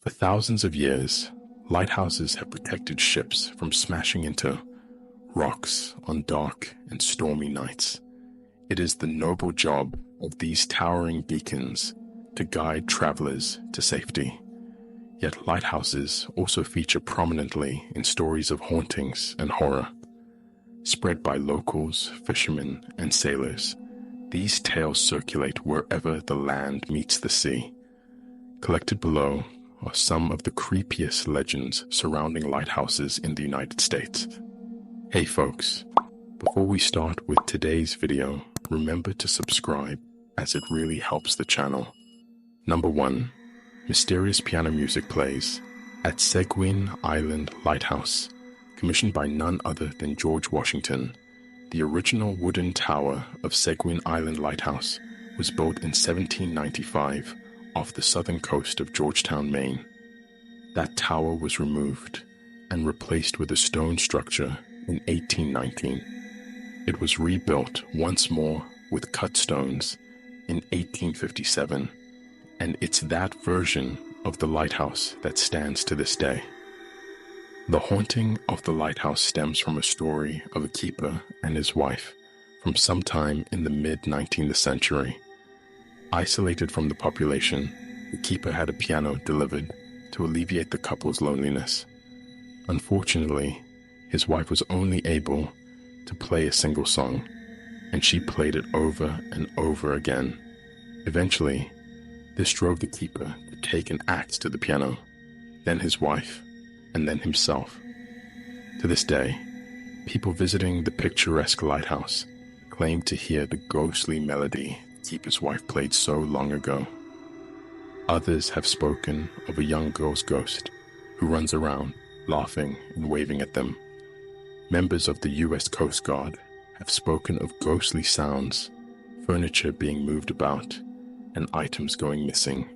For thousands of years, lighthouses have protected ships from smashing into rocks on dark and stormy nights. It is the noble job of these towering beacons to guide travelers to safety. Yet lighthouses also feature prominently in stories of hauntings and horror. Spread by locals, fishermen, and sailors, these tales circulate wherever the land meets the sea. Collected below are some of the creepiest legends surrounding lighthouses in the United States. Hey folks, before we start with today's video, remember to subscribe as it really helps the channel. Number 1. Mysterious piano music plays at Seguin Island Lighthouse, commissioned by none other than George Washington. The original wooden tower of Seguin Island Lighthouse was built in 1795 off the southern coast of Georgetown, Maine. That tower was removed and replaced with a stone structure in 1819. It was rebuilt once more with cut stones in 1857, and it's that version of the lighthouse that stands to this day. The haunting of the lighthouse stems from a story of a keeper and his wife from sometime in the mid-19th century. Isolated from the population, the keeper had a piano delivered to alleviate the couple's loneliness. Unfortunately, his wife was only able to play a single song, and she played it over and over again. Eventually, this drove the keeper to take an axe to the piano, then his wife, and then himself. To this day, people visiting the picturesque lighthouse claim to hear the ghostly melody the keeper's wife played so long ago. Others have spoken of a young girl's ghost who runs around laughing and waving at them. Members of the U.S. Coast Guard have spoken of ghostly sounds, furniture being moved about, and items going missing.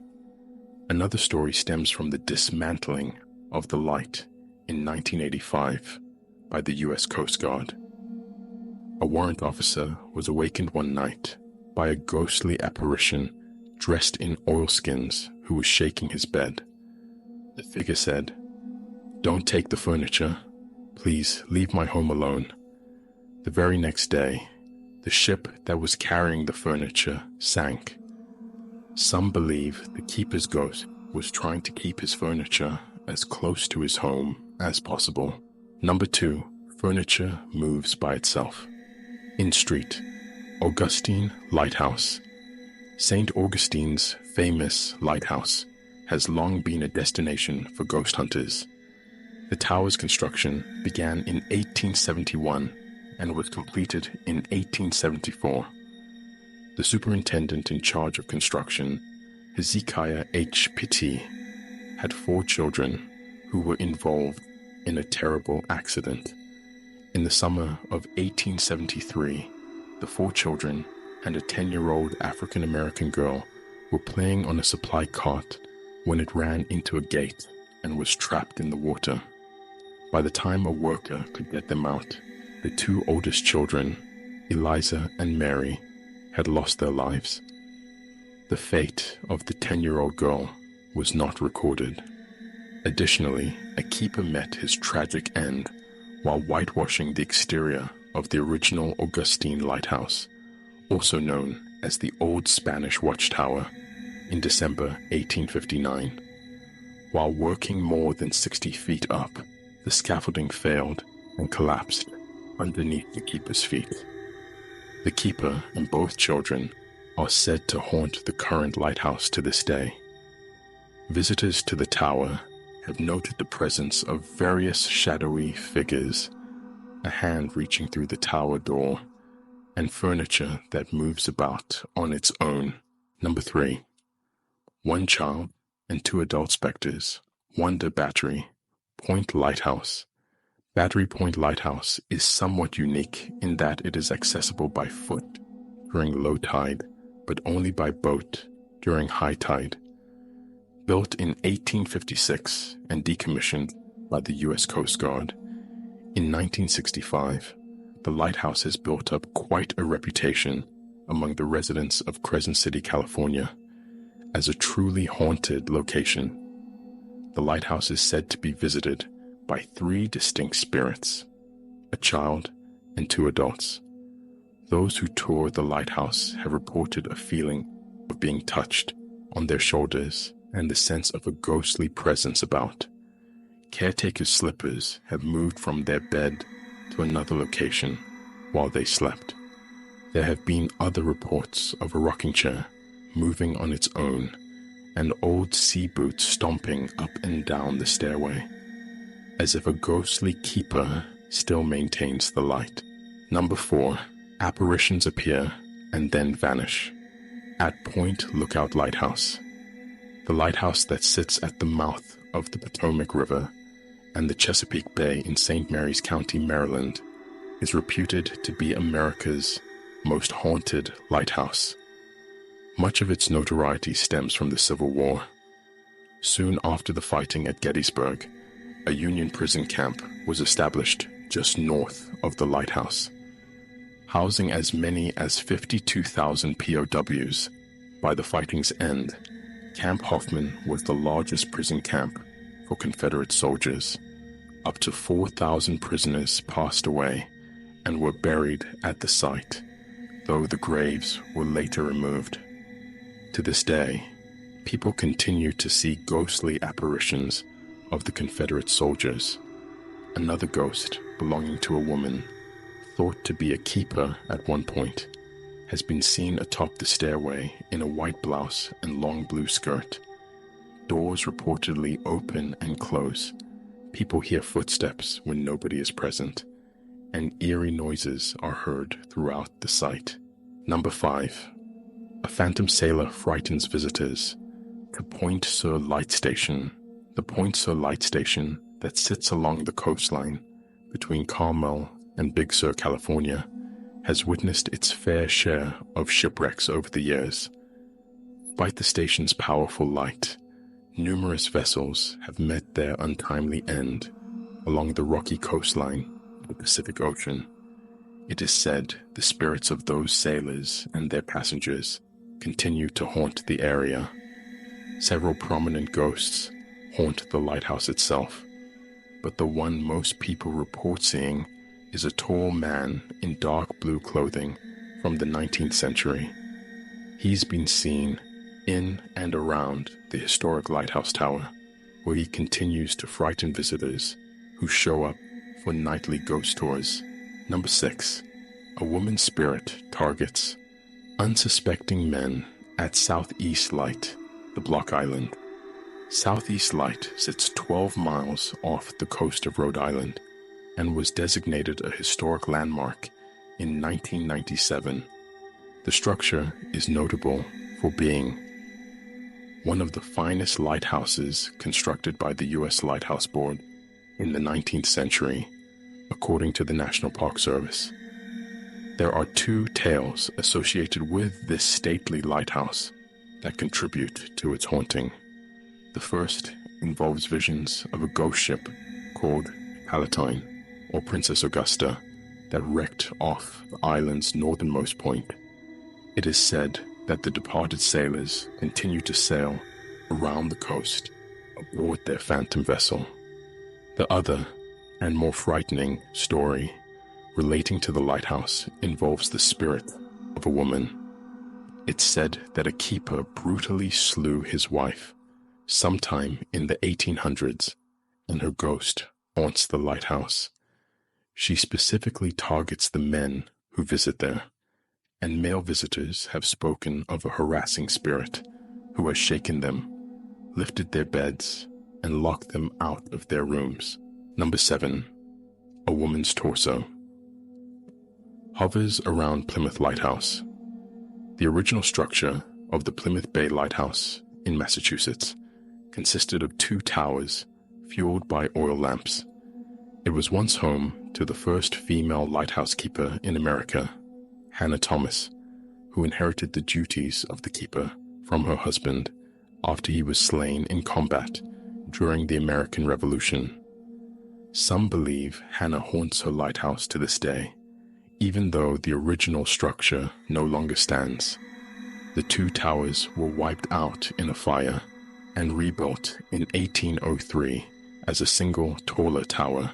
Another story stems from the dismantling of the light in 1985 by the U.S. Coast Guard. A warrant officer was awakened one night by a ghostly apparition dressed in oilskins who was shaking his bed. The figure said, "Don't take the furniture. Please leave my home alone." The very next day, the ship that was carrying the furniture sank. Some believe the keeper's ghost was trying to keep his furniture as close to his home as possible. Number 2. Furniture moves by itself. In Street, Augustine Lighthouse. St. Augustine's famous lighthouse has long been a destination for ghost hunters. The tower's construction began in 1871 and was completed in 1874. The superintendent in charge of construction, Hezekiah H. Pitti, had 4 children who were involved in a terrible accident. In the summer of 1873, the 4 children and a 10-year-old African-American girl were playing on a supply cart when it ran into a gate and was trapped in the water. By the time a worker could get them out, the 2 oldest children, Eliza and Mary, had lost their lives. The fate of the 10-year-old girl was not recorded. Additionally, a keeper met his tragic end while whitewashing the exterior of the original Augustine Lighthouse, also known as the Old Spanish Watchtower, in December 1859. While working more than 60 feet up, the scaffolding failed and collapsed underneath the keeper's feet. The keeper and both children are said to haunt the current lighthouse to this day. Visitors to the tower have noted the presence of various shadowy figures, a hand reaching through the tower door, and furniture that moves about on its own. Number 3. 1 child and 2 adult specters. Wonder Battery Point Lighthouse. Battery Point Lighthouse is somewhat unique in that it is accessible by foot during low tide, but only by boat during high tide. Built in 1856 and decommissioned by the U.S. Coast Guard, in 1965, the lighthouse has built up quite a reputation among the residents of Crescent City, California, as a truly haunted location. The lighthouse is said to be visited by 3 distinct spirits, a child and 2 adults. Those who tour the lighthouse have reported a feeling of being touched on their shoulders and the sense of a ghostly presence about. Caretaker's slippers have moved from their bed to another location while they slept. There have been other reports of a rocking chair moving on its own and old sea boots stomping up and down the stairway, as if a ghostly keeper still maintains the light. Number 4. Apparitions appear and then vanish. At Point Lookout Lighthouse. The lighthouse that sits at the mouth of the Potomac River and the Chesapeake Bay in St. Mary's County, Maryland, is reputed to be America's most haunted lighthouse. Much of its notoriety stems from the Civil War. Soon after the fighting at Gettysburg, a Union prison camp was established just north of the lighthouse, housing as many as 52,000 POWs. By the fighting's end, Camp Hoffman was the largest prison camp for Confederate soldiers. Up to 4,000 prisoners passed away and were buried at the site, though the graves were later removed. To this day, people continue to see ghostly apparitions of the Confederate soldiers. Another ghost belonging to a woman, thought to be a keeper at one point, has been seen atop the stairway in a white blouse and long blue skirt. Doors reportedly open and close. People hear footsteps when nobody is present, and eerie noises are heard throughout the site. Number 5. A phantom sailor frightens visitors to Point Sur Light Station. The Point Sur Light Station that sits along the coastline between Carmel and Big Sur, California, has witnessed its fair share of shipwrecks over the years. Despite the station's powerful light, numerous vessels have met their untimely end along the rocky coastline of the Pacific Ocean. It is said the spirits of those sailors and their passengers continue to haunt the area. Several prominent ghosts haunt the lighthouse itself, but the one most people report seeing is a tall man in dark blue clothing from the 19th century. He's been seen in and around the historic lighthouse tower, where he continues to frighten visitors who show up for nightly ghost tours. Number 6. A woman's spirit targets unsuspecting men at Southeast Light, the Block Island. Southeast Light sits 12 miles off the coast of Rhode Island and was designated a historic landmark in 1997. The structure is notable for being one of the finest lighthouses constructed by the U.S. Lighthouse Board in the 19th century, according to the National Park Service. There are 2 tales associated with this stately lighthouse that contribute to its haunting. The first involves visions of a ghost ship called Palatine, or Princess Augusta, that wrecked off the island's northernmost point. It is said that the departed sailors continue to sail around the coast aboard their phantom vessel. The other, and more frightening, story relating to the lighthouse involves the spirit of a woman. It's said that a keeper brutally slew his wife sometime in the 1800s, and her ghost haunts the lighthouse. She specifically targets the men who visit there, and male visitors have spoken of a harassing spirit who has shaken them, lifted their beds, and locked them out of their rooms. Number 7. A woman's torso hovers around Plymouth Lighthouse. The original structure of the Plymouth Bay Lighthouse in Massachusetts consisted of 2 towers fueled by oil lamps. It was once home to the first female lighthouse keeper in America, Hannah Thomas, who inherited the duties of the keeper from her husband after he was slain in combat during the American Revolution. Some believe Hannah haunts her lighthouse to this day, even though the original structure no longer stands. The 2 towers were wiped out in a fire, and rebuilt in 1803 as a single taller tower.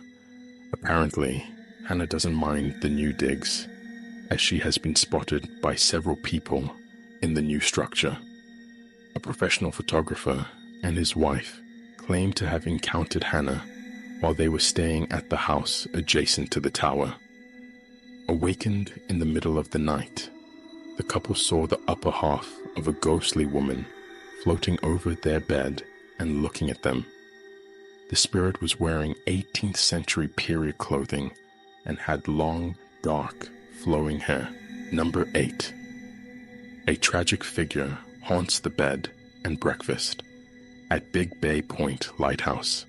Apparently, Hannah doesn't mind the new digs, as she has been spotted by several people in the new structure. A professional photographer and his wife claim to have encountered Hannah while they were staying at the house adjacent to the tower. Awakened in the middle of the night, the couple saw the upper half of a ghostly woman floating over their bed and looking at them. The spirit was wearing 18th century period clothing and had long, dark, flowing hair. Number 8. A tragic figure haunts the bed and breakfast at Big Bay Point Lighthouse.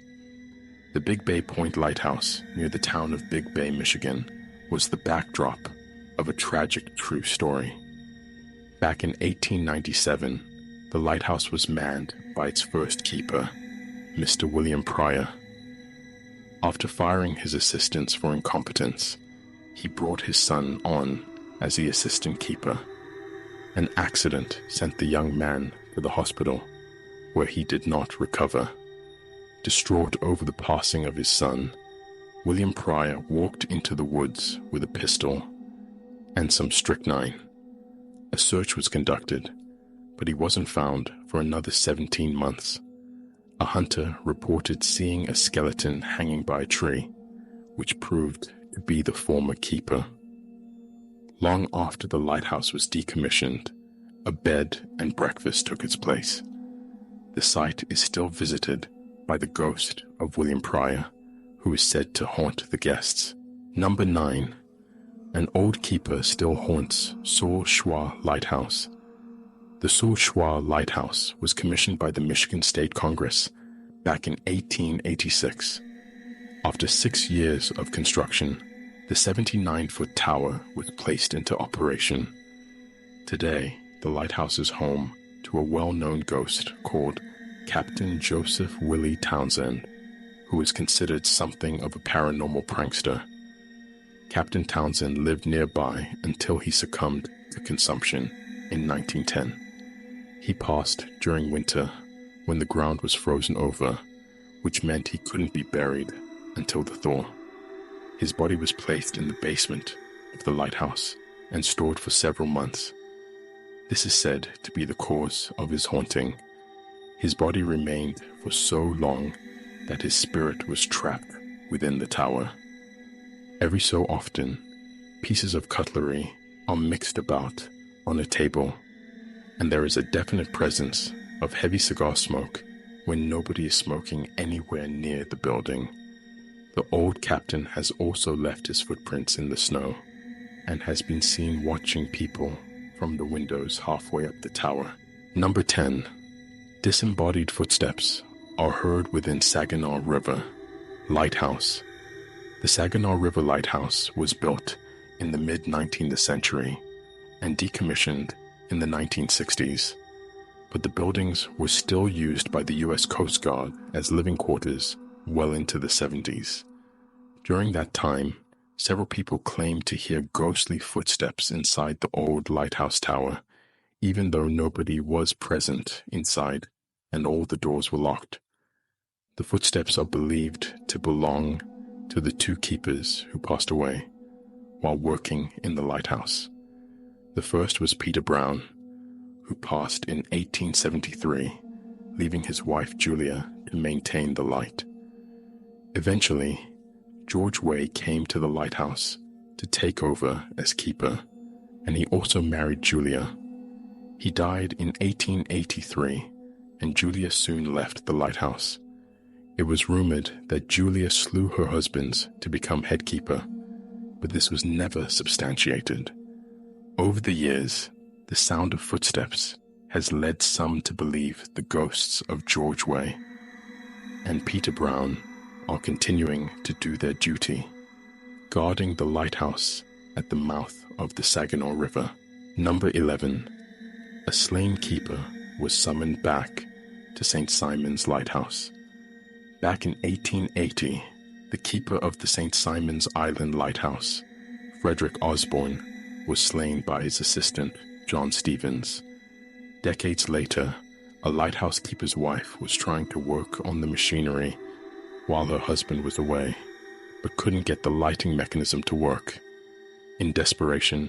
The Big Bay Point Lighthouse near the town of Big Bay, Michigan, was the backdrop of a tragic true story. Back in 1897, the lighthouse was manned by its first keeper, Mr. William Pryor. After firing his assistants for incompetence, he brought his son on as the assistant keeper. An accident sent the young man to the hospital, where he did not recover. Distraught over the passing of his son, William Pryor walked into the woods with a pistol and some strychnine. A search was conducted, but he wasn't found for another 17 months. A hunter reported seeing a skeleton hanging by a tree, which proved to be the former keeper. Long after the lighthouse was decommissioned, a bed and breakfast took its place. The site is still visited by the ghost of William Pryor, who is said to haunt the guests. Number 9. An old keeper still haunts Saul Schwa Lighthouse. The Saul Schwa Lighthouse was commissioned by the Michigan State Congress back in 1886. After 6 years of construction, the 79-foot tower was placed into operation. Today, the lighthouse is home to a well-known ghost called Captain Joseph Willie Townsend, who is considered something of a paranormal prankster. Captain Townsend lived nearby until he succumbed to consumption in 1910. He passed during winter when the ground was frozen over, which meant he couldn't be buried until the thaw. His body was placed in the basement of the lighthouse and stored for several months. This is said to be the cause of his haunting. His body remained for so long that his spirit was trapped within the tower. Every so often, pieces of cutlery are mixed about on a table, and there is a definite presence of heavy cigar smoke when nobody is smoking anywhere near the building. The old captain has also left his footprints in the snow and has been seen watching people from the windows halfway up the tower. Number 10. Disembodied footsteps are heard within Saginaw River Lighthouse. The Saginaw River Lighthouse was built in the mid-19th century and decommissioned in the 1960s, but the buildings were still used by the U.S. Coast Guard as living quarters well into the 70s. During that time, several people claimed to hear ghostly footsteps inside the old lighthouse tower, even though nobody was present inside and all the doors were locked. The footsteps are believed to belong to the 2 keepers who passed away while working in the lighthouse. The first was Peter Brown, who passed in 1873, leaving his wife Julia to maintain the light. Eventually, George Way came to the lighthouse to take over as keeper, and he also married Julia. He died in 1883, and Julia soon left the lighthouse. It was rumored that Julia slew her husbands to become head keeper, but this was never substantiated. Over the years, the sound of footsteps has led some to believe the ghosts of George Way and Peter Brown are continuing to do their duty, guarding the lighthouse at the mouth of the Saginaw River. Number 11. A slain keeper was summoned back to St. Simon's Lighthouse. Back in 1880, the keeper of the St. Simon's Island Lighthouse, Frederick Osborne, was slain by his assistant, John Stevens. Decades later, A lighthouse keeper's wife was trying to work on the machinery while her husband was away, but couldn't get the lighting mechanism to work. In desperation,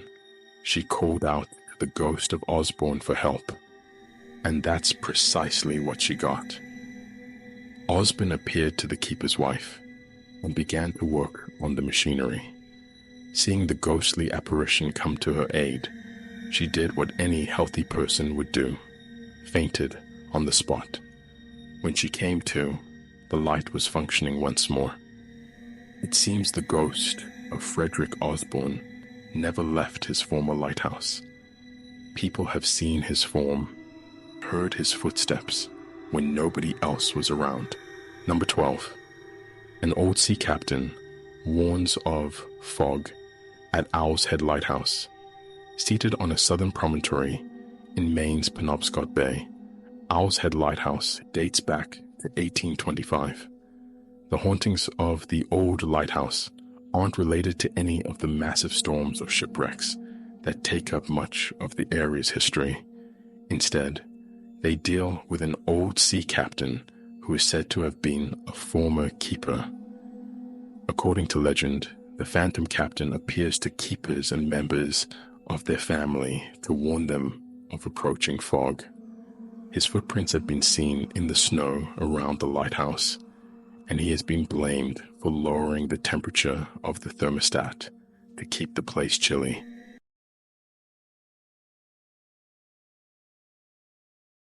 she called out to the ghost of Osborne for help, and that's precisely what she got. Osborne appeared to the keeper's wife and began to work on the machinery. Seeing the ghostly apparition come to her aid, she did what any healthy person would do, fainted on the spot. When she came to, the light was functioning once more. It seems the ghost of Frederick Osborne never left his former lighthouse. People have seen his form, heard his footsteps when nobody else was around. Number 12. An old sea captain warns of fog at Owl's Head Lighthouse. Seated on a southern promontory in Maine's Penobscot Bay, Owl's Head Lighthouse dates back to 1825. The hauntings of the old lighthouse aren't related to any of the massive storms or shipwrecks that take up much of the area's history. Instead, they deal with an old sea captain who is said to have been a former keeper. According to legend, the phantom captain appears to keepers and members of their family to warn them of approaching fog. His footprints have been seen in the snow around the lighthouse, and he has been blamed for lowering the temperature of the thermostat to keep the place chilly.